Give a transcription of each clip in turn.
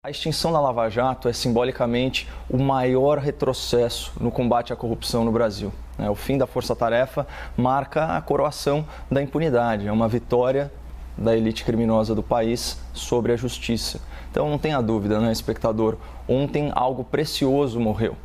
A extinção da Lava Jato é simbolicamente o maior retrocesso no combate à corrupção no Brasil. O fim da força-tarefa marca a coroação da impunidade, é uma vitória da elite criminosa do país sobre a justiça. Então não tenha dúvida, espectador, ontem algo precioso morreu.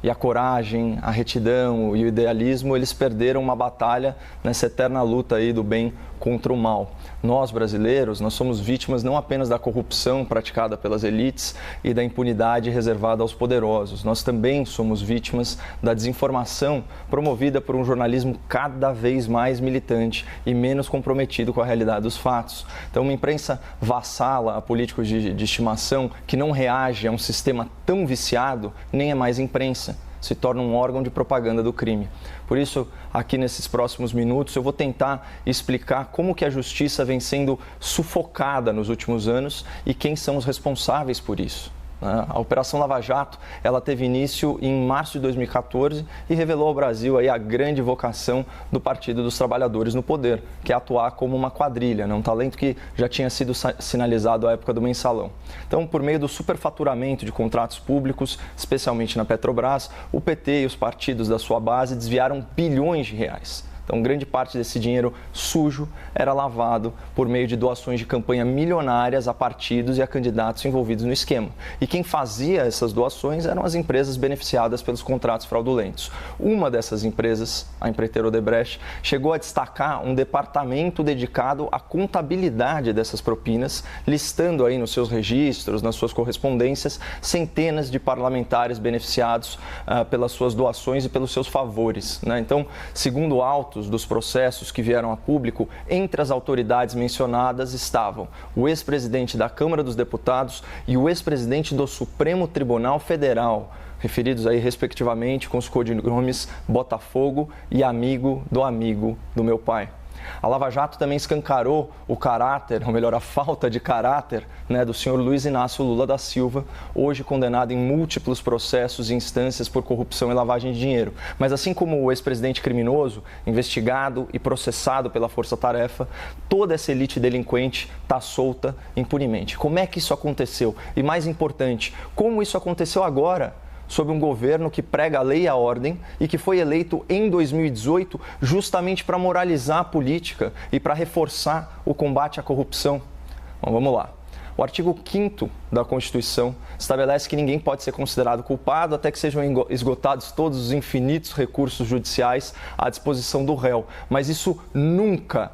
E a coragem, a retidão e o idealismo, eles perderam uma batalha nessa eterna luta aí do bem contra o mal. Nós, brasileiros, nós somos vítimas não apenas da corrupção praticada pelas elites e da impunidade reservada aos poderosos. Nós também somos vítimas da desinformação promovida por um jornalismo cada vez mais militante e menos comprometido com a realidade dos fatos. Então, uma imprensa vassala a políticos de estimação que não reage a um sistema tão viciado, nem é mais imprensa. Se torna um órgão de propaganda do crime. Por isso, aqui nesses próximos minutos, eu vou tentar explicar como que a justiça vem sendo sufocada nos últimos anos e quem são os responsáveis por isso. A Operação Lava Jato, ela teve início em março de 2014 e revelou ao Brasil aí a grande vocação do Partido dos Trabalhadores no poder, que é atuar como uma quadrilha, um talento que já tinha sido sinalizado à época do Mensalão. Então, por meio do superfaturamento de contratos públicos, especialmente na Petrobras, o PT e os partidos da sua base desviaram bilhões de reais. Então, grande parte desse dinheiro sujo era lavado por meio de doações de campanha milionárias a partidos e a candidatos envolvidos no esquema. E quem fazia essas doações eram as empresas beneficiadas pelos contratos fraudulentos. Uma dessas empresas, a empreiteira Odebrecht, chegou a destacar um departamento dedicado à contabilidade dessas propinas, listando aí nos seus registros, nas suas correspondências, centenas de parlamentares beneficiados pelas suas doações e pelos seus favores. Então, segundo autos dos processos que vieram a público, entre as autoridades mencionadas estavam o ex-presidente da Câmara dos Deputados e o ex-presidente do Supremo Tribunal Federal, referidos aí respectivamente com os codinomes Botafogo e amigo do meu pai. A Lava Jato também escancarou o caráter, ou melhor, a falta de caráter, do senhor Luiz Inácio Lula da Silva, hoje condenado em múltiplos processos e instâncias por corrupção e lavagem de dinheiro. Mas assim como o ex-presidente criminoso, investigado e processado pela força-tarefa, toda essa elite delinquente está solta impunemente. Como é que isso aconteceu? E mais importante, como isso aconteceu agora? Sob um governo que prega a lei e a ordem e que foi eleito em 2018 justamente para moralizar a política e para reforçar o combate à corrupção. Bom, vamos lá. O artigo 5º da Constituição estabelece que ninguém pode ser considerado culpado até que sejam esgotados todos os infinitos recursos judiciais à disposição do réu. Mas isso nunca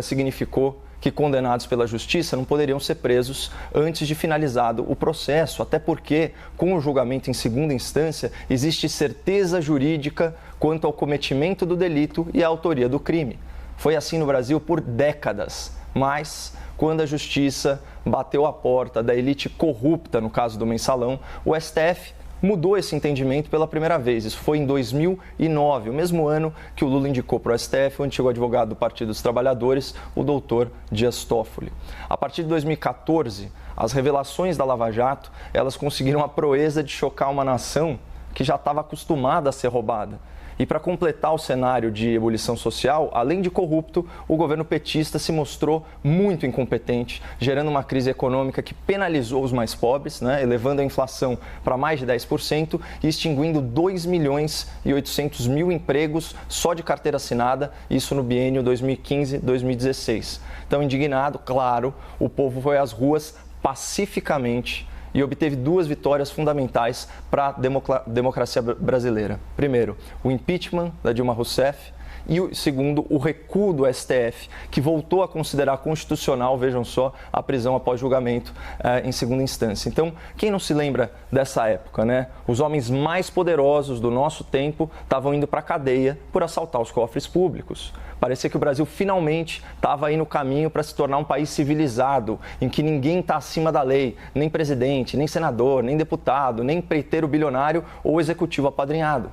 significou que condenados pela justiça não poderiam ser presos antes de finalizado o processo, até porque, com o julgamento em segunda instância, existe certeza jurídica quanto ao cometimento do delito e à autoria do crime. Foi assim no Brasil por décadas, mas quando a justiça bateu a porta da elite corrupta, no caso do Mensalão, o STF mudou esse entendimento pela primeira vez. Isso foi em 2009, o mesmo ano que o Lula indicou para o STF o antigo advogado do Partido dos Trabalhadores, o doutor Dias Toffoli. A partir de 2014, as revelações da Lava Jato, elas conseguiram a proeza de chocar uma nação que já estava acostumada a ser roubada. E para completar o cenário de ebulição social, além de corrupto, o governo petista se mostrou muito incompetente, gerando uma crise econômica que penalizou os mais pobres, elevando a inflação para mais de 10% e extinguindo 2.800.000 empregos só de carteira assinada, isso no biênio 2015-2016. Então, indignado, claro, o povo foi às ruas pacificamente e obteve duas vitórias fundamentais para a democracia brasileira. Primeiro, o impeachment da Dilma Rousseff e, segundo, o recuo do STF, que voltou a considerar constitucional, vejam só, a prisão após julgamento em segunda instância. Então, quem não se lembra dessa época, Os homens mais poderosos do nosso tempo estavam indo para a cadeia por assaltar os cofres públicos. Parecia que o Brasil finalmente estava aí no caminho para se tornar um país civilizado, em que ninguém está acima da lei, nem presidente, nem senador, nem deputado, nem empreiteiro bilionário ou executivo apadrinhado.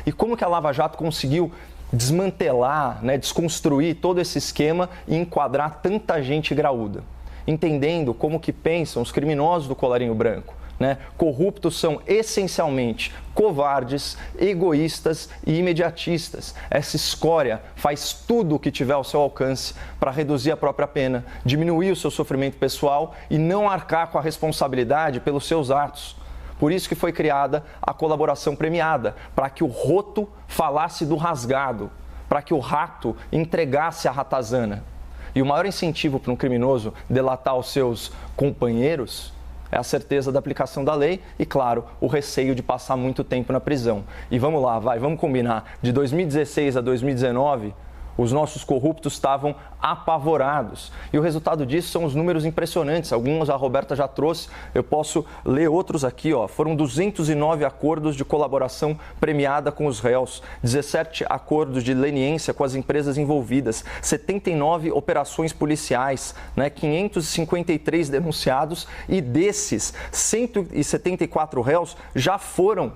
E como que a Lava Jato conseguiu desmantelar, desconstruir todo esse esquema e enquadrar tanta gente graúda? Entendendo como que pensam os criminosos do colarinho branco. né? Corruptos são essencialmente covardes, egoístas e imediatistas. Essa escória faz tudo o que tiver ao seu alcance para reduzir a própria pena, diminuir o seu sofrimento pessoal e não arcar com a responsabilidade pelos seus atos. Por isso que foi criada a colaboração premiada, para que o roto falasse do rasgado, para que o rato entregasse a ratazana. E o maior incentivo para um criminoso delatar os seus companheiros é a certeza da aplicação da lei e, claro, o receio de passar muito tempo na prisão. E vamos lá, vamos combinar. De 2016 a 2019, os nossos corruptos estavam apavorados. E o resultado disso são os números impressionantes. Alguns a Roberta já trouxe, eu posso ler outros aqui. Foram 209 acordos de colaboração premiada com os réus, 17 acordos de leniência com as empresas envolvidas, 79 operações policiais, 553 denunciados e desses, 174 réus já foram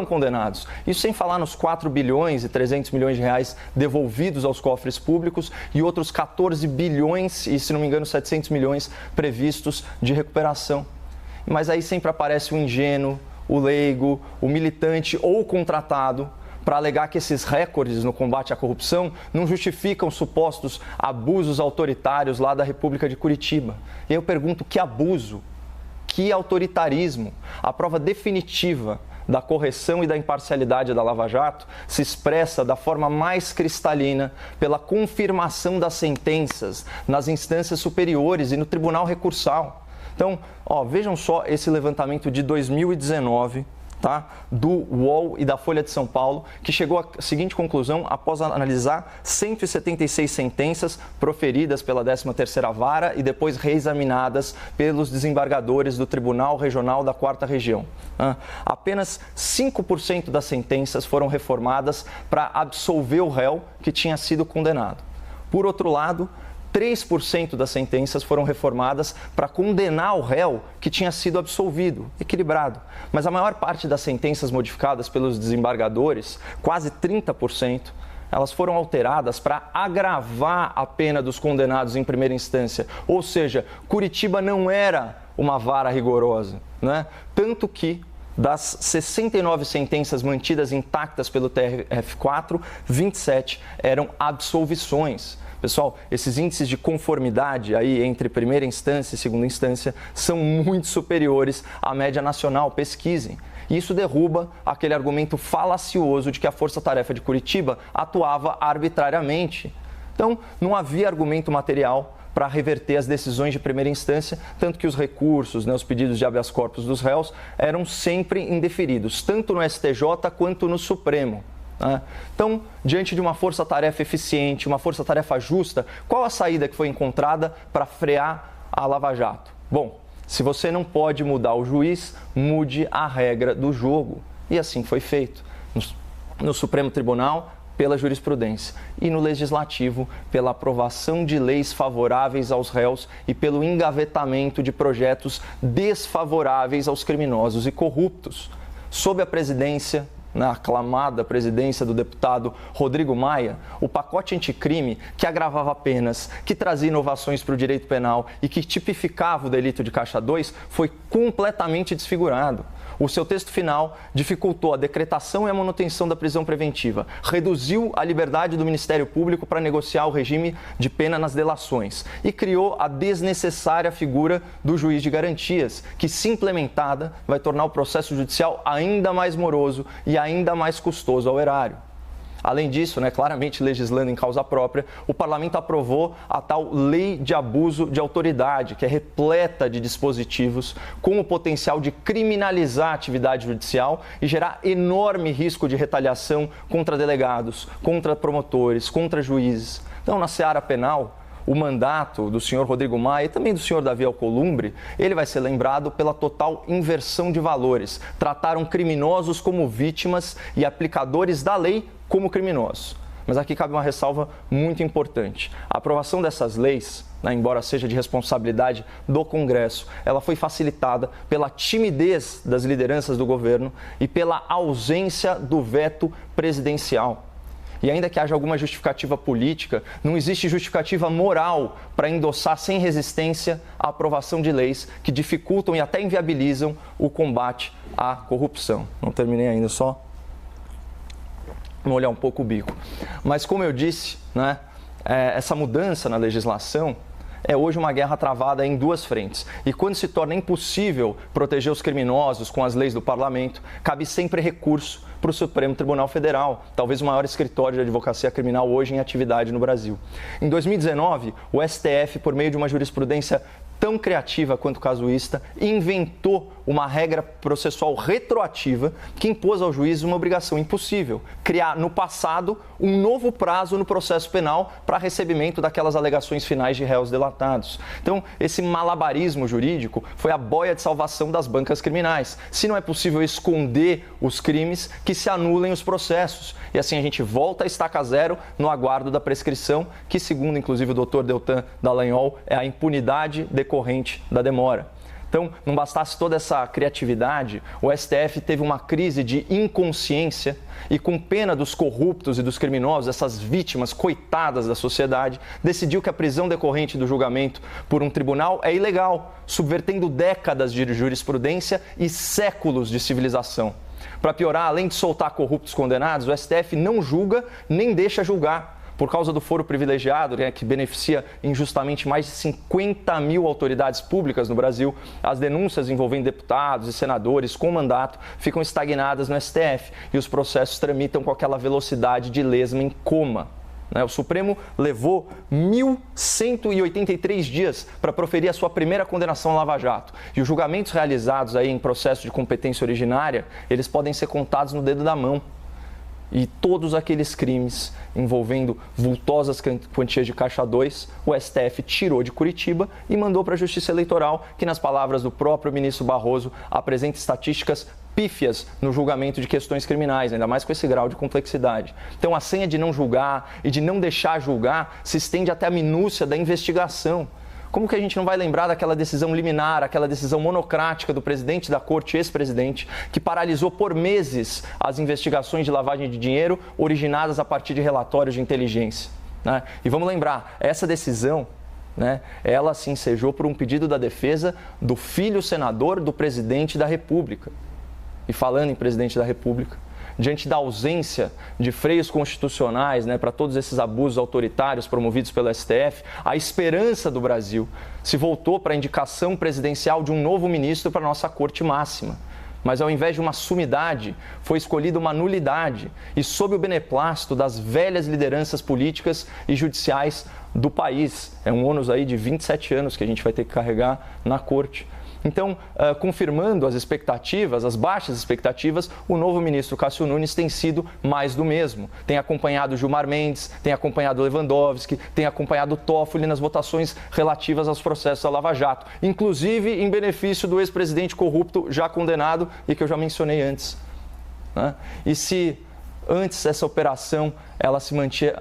condenados. Isso sem falar nos 4 bilhões e 300 milhões de reais devolvidos aos cofres públicos e outros 14 bilhões e, se não me engano, 700 milhões previstos de recuperação. Mas aí sempre aparece o ingênuo, o leigo, o militante ou o contratado para alegar que esses recordes no combate à corrupção não justificam supostos abusos autoritários lá da República de Curitiba. E aí eu pergunto, que abuso? Que autoritarismo? A prova definitiva da correção e da imparcialidade da Lava Jato se expressa da forma mais cristalina pela confirmação das sentenças nas instâncias superiores e no Tribunal Recursal. Então, vejam só esse levantamento de 2019, do UOL e da Folha de São Paulo, que chegou à seguinte conclusão após analisar 176 sentenças proferidas pela 13ª Vara e depois reexaminadas pelos desembargadores do Tribunal Regional da 4ª Região. Apenas 5% das sentenças foram reformadas para absolver o réu que tinha sido condenado. Por outro lado, 3% das sentenças foram reformadas para condenar o réu que tinha sido absolvido, equilibrado. Mas a maior parte das sentenças modificadas pelos desembargadores, quase 30%, elas foram alteradas para agravar a pena dos condenados em primeira instância. Ou seja, Curitiba não era uma vara rigorosa, Tanto que, das 69 sentenças mantidas intactas pelo TRF4, 27 eram absolvições. Pessoal, esses índices de conformidade aí entre primeira instância e segunda instância são muito superiores à média nacional, pesquisem. E isso derruba aquele argumento falacioso de que a Força Tarefa de Curitiba atuava arbitrariamente. Então, não havia argumento material para reverter as decisões de primeira instância, tanto que os recursos, os pedidos de habeas corpus dos réus eram sempre indeferidos, tanto no STJ quanto no Supremo. Então, diante de uma força-tarefa eficiente, uma força-tarefa justa, qual a saída que foi encontrada para frear a Lava Jato? Bom, se você não pode mudar o juiz, mude a regra do jogo. E assim foi feito. No Supremo Tribunal, pela jurisprudência, e no Legislativo, pela aprovação de leis favoráveis aos réus e pelo engavetamento de projetos desfavoráveis aos criminosos e corruptos. Sob a presidência, na aclamada presidência do deputado Rodrigo Maia, o pacote anticrime que agravava penas, que trazia inovações para o direito penal e que tipificava o delito de caixa 2 foi completamente desfigurado. O seu texto final dificultou a decretação e a manutenção da prisão preventiva, reduziu a liberdade do Ministério Público para negociar o regime de pena nas delações e criou a desnecessária figura do juiz de garantias, que, se implementada, vai tornar o processo judicial ainda mais moroso e ainda mais custoso ao erário. Além disso, claramente legislando em causa própria, o Parlamento aprovou a tal Lei de Abuso de Autoridade, que é repleta de dispositivos com o potencial de criminalizar a atividade judicial e gerar enorme risco de retaliação contra delegados, contra promotores, contra juízes. Então, na seara penal, o mandato do senhor Rodrigo Maia e também do senhor Davi Alcolumbre, ele vai ser lembrado pela total inversão de valores. Trataram criminosos como vítimas e aplicadores da lei como criminosos. Mas aqui cabe uma ressalva muito importante. A aprovação dessas leis, embora seja de responsabilidade do Congresso, ela foi facilitada pela timidez das lideranças do governo e pela ausência do veto presidencial. E ainda que haja alguma justificativa política, não existe justificativa moral para endossar sem resistência a aprovação de leis que dificultam e até inviabilizam o combate à corrupção. Não terminei ainda, só molhar um pouco o bico. Mas como eu disse, né, essa mudança na legislação é hoje uma guerra travada em duas frentes. E quando se torna impossível proteger os criminosos com as leis do parlamento, cabe sempre recurso para o Supremo Tribunal Federal, talvez o maior escritório de advocacia criminal hoje em atividade no Brasil. Em 2019, o STF, por meio de uma jurisprudência tão criativa quanto casuísta, inventou uma regra processual retroativa que impôs ao juiz uma obrigação impossível: criar no passado um novo prazo no processo penal para recebimento daquelas alegações finais de réus delatados. Então, esse malabarismo jurídico foi a boia de salvação das bancas criminais. Se não é possível esconder os crimes, que se anulem os processos. E assim a gente volta a estaca zero no aguardo da prescrição, que, segundo inclusive o doutor Deltan Dallagnol, é a impunidade decorrente da demora. Então, não bastasse toda essa criatividade, o STF teve uma crise de inconsciência e, com pena dos corruptos e dos criminosos, essas vítimas coitadas da sociedade, decidiu que a prisão decorrente do julgamento por um tribunal é ilegal, subvertendo décadas de jurisprudência e séculos de civilização. Para piorar, além de soltar corruptos condenados, o STF não julga nem deixa julgar. Por causa do foro privilegiado, né, que beneficia injustamente mais de 50 mil autoridades públicas no Brasil, as denúncias envolvendo deputados e senadores com mandato ficam estagnadas no STF e os processos tramitam com aquela velocidade de lesma em coma. O Supremo levou 1.183 dias para proferir a sua primeira condenação à Lava Jato. E os julgamentos realizados aí em processo de competência originária, eles podem ser contados no dedo da mão. E todos aqueles crimes envolvendo vultosas quantias de caixa 2, o STF tirou de Curitiba e mandou para a Justiça Eleitoral, que, nas palavras do próprio ministro Barroso, apresenta estatísticas pífias no julgamento de questões criminais, ainda mais com esse grau de complexidade. Então, a senha de não julgar e de não deixar julgar se estende até a minúcia da investigação. Como que a gente não vai lembrar daquela decisão liminar, aquela decisão monocrática do presidente da corte, ex-presidente, que paralisou por meses as investigações de lavagem de dinheiro originadas a partir de relatórios de inteligência, né? E vamos lembrar, essa decisão, né, ela se ensejou por um pedido da defesa do filho senador do presidente da República. E falando em presidente da República, diante da ausência de freios constitucionais, né, para todos esses abusos autoritários promovidos pelo STF, a esperança do Brasil se voltou para a indicação presidencial de um novo ministro para a nossa Corte Máxima. Mas ao invés de uma sumidade, foi escolhida uma nulidade e sob o beneplácito das velhas lideranças políticas e judiciais do país. É um ônus aí de 27 anos que a gente vai ter que carregar na Corte. Então, confirmando as expectativas, as baixas expectativas, o novo ministro Cássio Nunes tem sido mais do mesmo. Tem acompanhado Gilmar Mendes, tem acompanhado Lewandowski, tem acompanhado Toffoli nas votações relativas aos processos da Lava Jato, inclusive em benefício do ex-presidente corrupto já condenado e que eu já mencionei antes, né? E se antes essa operação ela se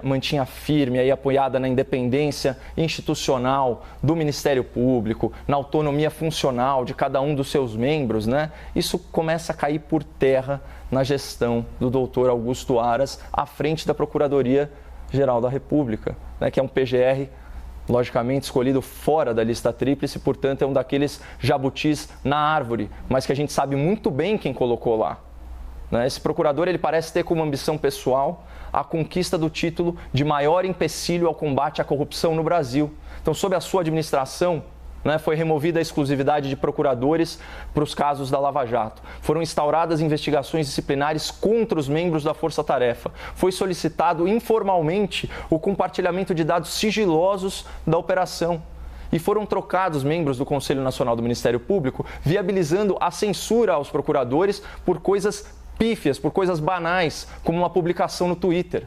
mantinha firme, aí, apoiada na independência institucional do Ministério Público, na autonomia funcional de cada um dos seus membros, né? Isso começa a cair por terra na gestão do doutor Augusto Aras à frente da Procuradoria-Geral da República, né? Que é um PGR, logicamente, escolhido fora da lista tríplice, portanto é um daqueles jabutis na árvore, mas que a gente sabe muito bem quem colocou lá. Esse procurador ele parece ter como ambição pessoal a conquista do título de maior empecilho ao combate à corrupção no Brasil. Então, sob a sua administração, foi removida a exclusividade de procuradores para os casos da Lava Jato. Foram instauradas investigações disciplinares contra os membros da Força Tarefa. Foi solicitado informalmente o compartilhamento de dados sigilosos da operação. E foram trocados membros do Conselho Nacional do Ministério Público, viabilizando a censura aos procuradores por coisas pífias, por coisas banais, como uma publicação no Twitter.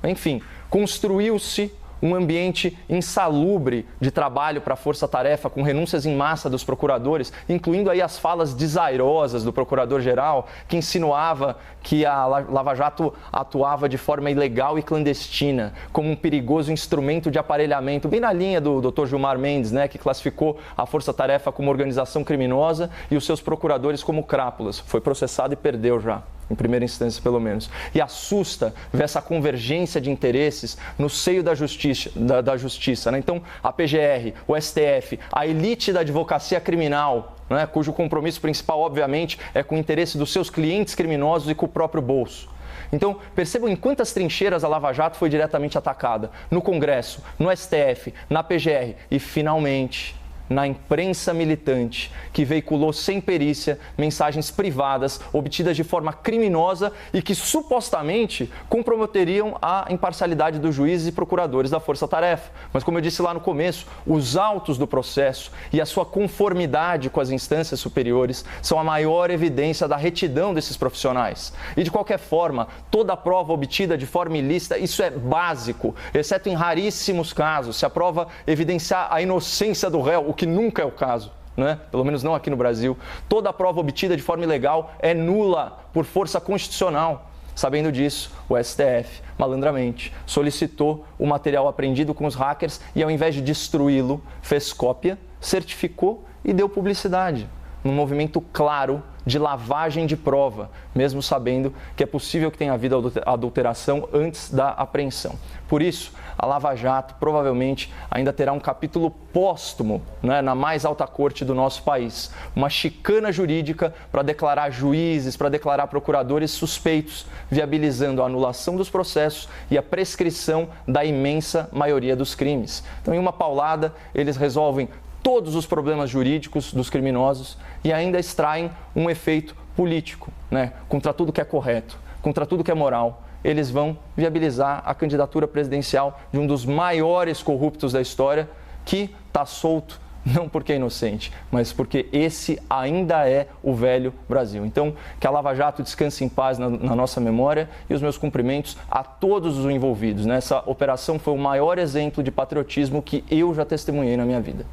Enfim, construiu-se um ambiente insalubre de trabalho para a força-tarefa, com renúncias em massa dos procuradores, incluindo aí as falas desairosas do procurador-geral, que insinuava que a Lava Jato atuava de forma ilegal e clandestina, como um perigoso instrumento de aparelhamento, bem na linha do Dr. Gilmar Mendes, né, que classificou a força-tarefa como organização criminosa e os seus procuradores como crápulas. Foi processado e perdeu já. em primeira instância pelo menos. E assusta ver essa convergência de interesses no seio da justiça. Né? Então, a PGR, o STF, a elite da advocacia criminal, né? Cujo compromisso principal, obviamente, é com o interesse dos seus clientes criminosos e com o próprio bolso. Então, percebam em quantas trincheiras a Lava Jato foi diretamente atacada. No Congresso, no STF, na PGR e, finalmente, na imprensa militante, que veiculou sem perícia mensagens privadas obtidas de forma criminosa e que supostamente comprometeriam a imparcialidade dos juízes e procuradores da Força-Tarefa. Mas, como eu disse lá no começo, os autos do processo e a sua conformidade com as instâncias superiores são a maior evidência da retidão desses profissionais. E, de qualquer forma, toda a prova obtida de forma ilícita, isso é básico, exceto em raríssimos casos, se a prova evidenciar a inocência do réu, o que nunca é o caso, né? Pelo menos não aqui no Brasil. Toda a prova obtida de forma ilegal é nula por força constitucional. Sabendo disso, o STF, malandramente, solicitou o material apreendido com os hackers e, ao invés de destruí-lo, fez cópia, certificou e deu publicidade. Num movimento claro de lavagem de prova, mesmo sabendo que é possível que tenha havido adulteração antes da apreensão. Por isso, a Lava Jato provavelmente ainda terá um capítulo póstumo, né, na mais alta corte do nosso país. Uma chicana jurídica para declarar juízes, para declarar procuradores suspeitos, viabilizando a anulação dos processos e a prescrição da imensa maioria dos crimes. Então, em uma paulada, eles resolvem todos os problemas jurídicos dos criminosos e ainda extraem um efeito político, né? Contra tudo que é correto, contra tudo que é moral. Eles vão viabilizar a candidatura presidencial de um dos maiores corruptos da história, que está solto, não porque é inocente, mas porque esse ainda é o velho Brasil. Então, que a Lava Jato descanse em paz na nossa memória e os meus cumprimentos a todos os envolvidos. Essa operação foi o maior exemplo de patriotismo que eu já testemunhei na minha vida.